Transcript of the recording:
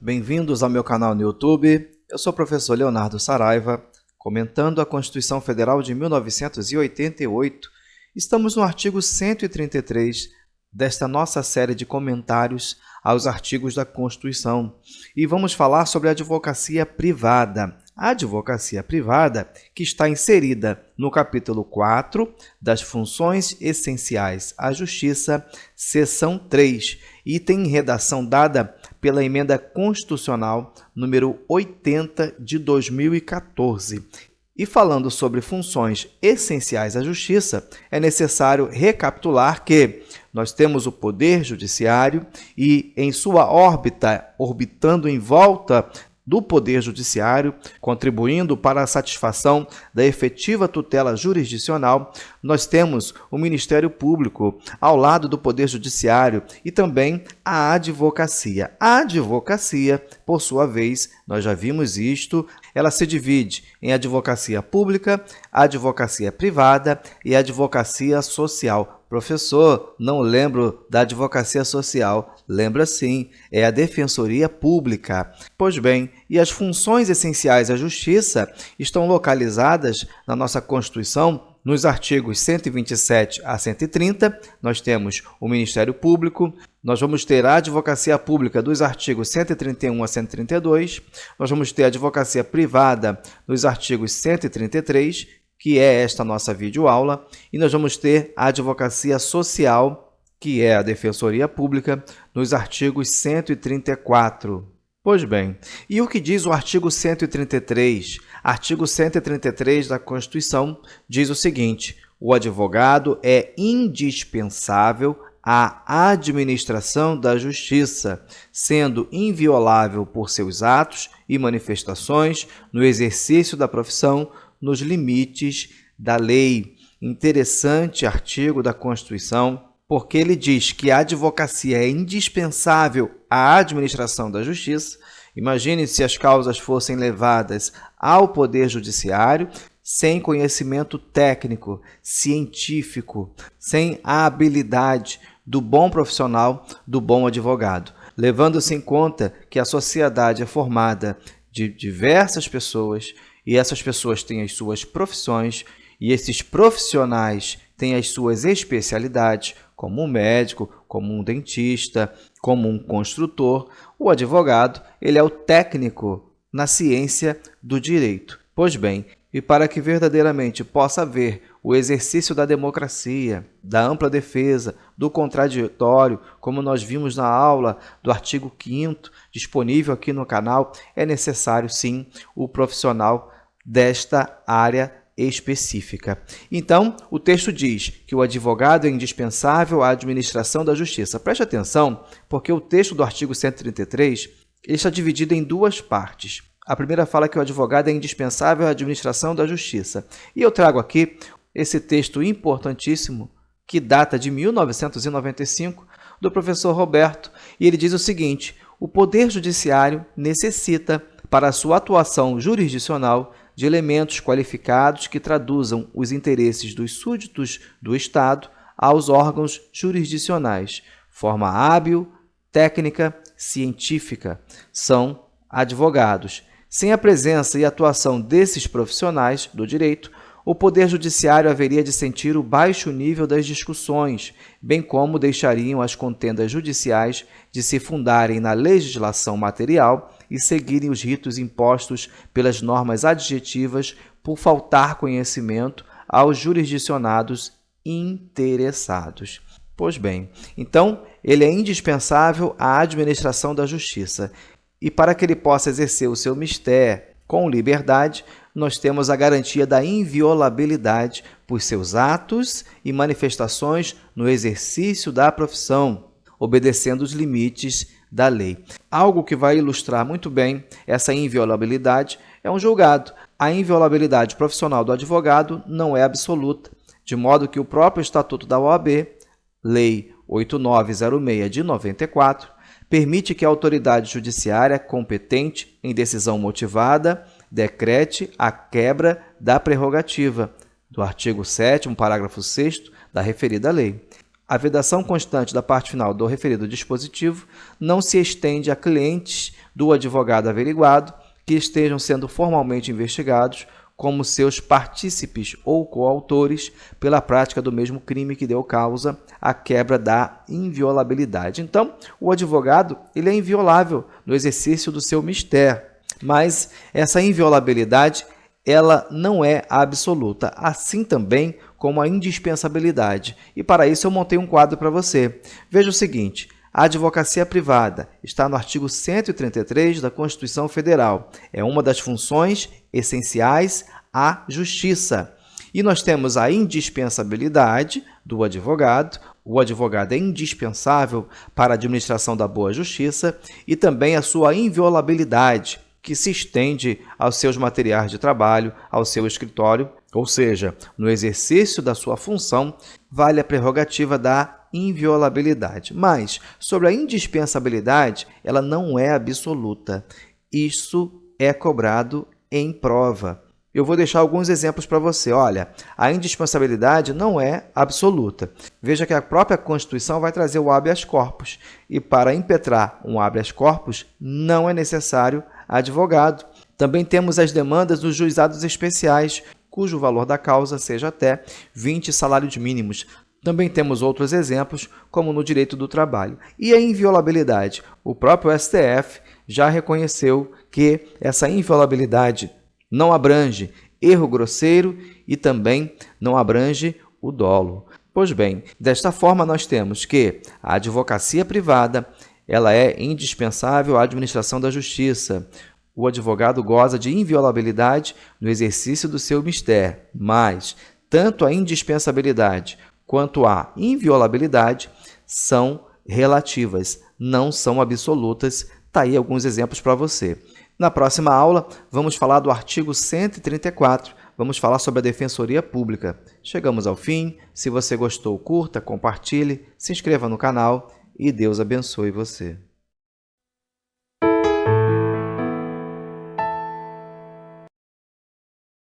Bem-vindos ao meu canal no YouTube. Eu sou o professor Leonardo Saraiva, comentando a Constituição Federal de 1988. Estamos no artigo 133 desta nossa série de comentários aos artigos da Constituição. E vamos falar sobre a advocacia privada. A advocacia privada, que está inserida no capítulo 4 das funções essenciais à Justiça, seção 3, e tem redação dada pela Emenda Constitucional número 80 de 2014. E falando sobre funções essenciais à Justiça, é necessário recapitular que nós temos o Poder Judiciário e, em sua órbita, orbitando em volta do Poder Judiciário, contribuindo para a satisfação da efetiva tutela jurisdicional, nós temos o Ministério Público ao lado do Poder Judiciário e também a advocacia. A advocacia, por sua vez, nós já vimos isto, ela se divide em advocacia pública, advocacia privada e advocacia social. Professor, não lembro da advocacia social. Lembra sim, é a Defensoria Pública. Pois bem, e as funções essenciais à Justiça estão localizadas na nossa Constituição, nos artigos 127 a 130, nós temos o Ministério Público, nós vamos ter a advocacia pública dos artigos 131 a 132, nós vamos ter a advocacia privada nos artigos 133, que é esta nossa videoaula, e nós vamos ter a advocacia social, que é a Defensoria Pública, nos artigos 134. Pois bem, e o que diz o artigo 133? Artigo 133 da Constituição diz o seguinte: o advogado é indispensável à administração da justiça, sendo inviolável por seus atos e manifestações no exercício da profissão, nos limites da lei. Interessante artigo da Constituição, porque ele diz que a advocacia é indispensável à administração da justiça. Imagine se as causas fossem levadas ao Poder Judiciário sem conhecimento técnico, científico, sem a habilidade do bom profissional, do bom advogado. Levando-se em conta que a sociedade é formada de diversas pessoas e essas pessoas têm as suas profissões e esses profissionais têm as suas especialidades, como um médico, como um dentista, como um construtor. O advogado, ele é o técnico na ciência do direito. Pois bem, e para que verdadeiramente possa haver o exercício da democracia, da ampla defesa, do contraditório, como nós vimos na aula do artigo 5º, disponível aqui no canal, é necessário sim o profissional desta área específica. Então, o texto diz que o advogado é indispensável à administração da justiça. Preste atenção, porque o texto do artigo 133 ele está dividido em duas partes. A primeira fala que o advogado é indispensável à administração da justiça. E eu trago aqui esse texto importantíssimo, que data de 1995, do professor Roberto, e ele diz o seguinte: o Poder Judiciário necessita, para a sua atuação jurisdicional, de elementos qualificados que traduzam os interesses dos súditos do Estado aos órgãos jurisdicionais. Forma hábil, técnica, científica. São advogados. Sem a presença e atuação desses profissionais do direito, o Poder Judiciário haveria de sentir o baixo nível das discussões, bem como deixariam as contendas judiciais de se fundarem na legislação material e seguirem os ritos impostos pelas normas adjetivas por faltar conhecimento aos jurisdicionados interessados. Pois bem, então, ele é indispensável à administração da justiça. E para que ele possa exercer o seu mistério com liberdade, nós temos a garantia da inviolabilidade por seus atos e manifestações no exercício da profissão, obedecendo os limites da lei. Algo que vai ilustrar muito bem essa inviolabilidade é um julgado. A inviolabilidade profissional do advogado não é absoluta, de modo que o próprio Estatuto da OAB, Lei 8906 de 94, permite que a autoridade judiciária competente em decisão motivada decrete a quebra da prerrogativa do artigo 7º, parágrafo 6º da referida lei. A vedação constante da parte final do referido dispositivo não se estende a clientes do advogado averiguado que estejam sendo formalmente investigados como seus partícipes ou coautores pela prática do mesmo crime que deu causa à quebra da inviolabilidade. Então, o advogado ele é inviolável no exercício do seu mistério, mas essa inviolabilidade ela não é absoluta, assim também como a indispensabilidade. E para isso eu montei um quadro para você. Veja o seguinte: a advocacia privada está no artigo 133 da Constituição Federal. É uma das funções essenciais à justiça. E nós temos a indispensabilidade do advogado. O advogado é indispensável para a administração da boa justiça e também a sua inviolabilidade, que se estende aos seus materiais de trabalho, ao seu escritório, ou seja, no exercício da sua função, vale a prerrogativa da inviolabilidade. Mas, sobre a indispensabilidade, ela não é absoluta. Isso é cobrado em prova. Eu vou deixar alguns exemplos para você. Olha, a indispensabilidade não é absoluta. Veja que a própria Constituição vai trazer o habeas corpus. E para impetrar um habeas corpus, não é necessário advogado. Também temos as demandas dos juizados especiais, cujo valor da causa seja até 20 salários mínimos. Também temos outros exemplos, como no direito do trabalho. E a inviolabilidade? O próprio STF já reconheceu que essa inviolabilidade não abrange erro grosseiro e também não abrange o dolo. Pois bem, desta forma nós temos que a advocacia privada ela é indispensável à administração da justiça. O advogado goza de inviolabilidade no exercício do seu mistério, mas tanto a indispensabilidade quanto a inviolabilidade são relativas, não são absolutas. Está aí alguns exemplos para você. Na próxima aula, vamos falar do artigo 134, vamos falar sobre a Defensoria Pública. Chegamos ao fim. Se você gostou, curta, compartilhe, se inscreva no canal e Deus abençoe você.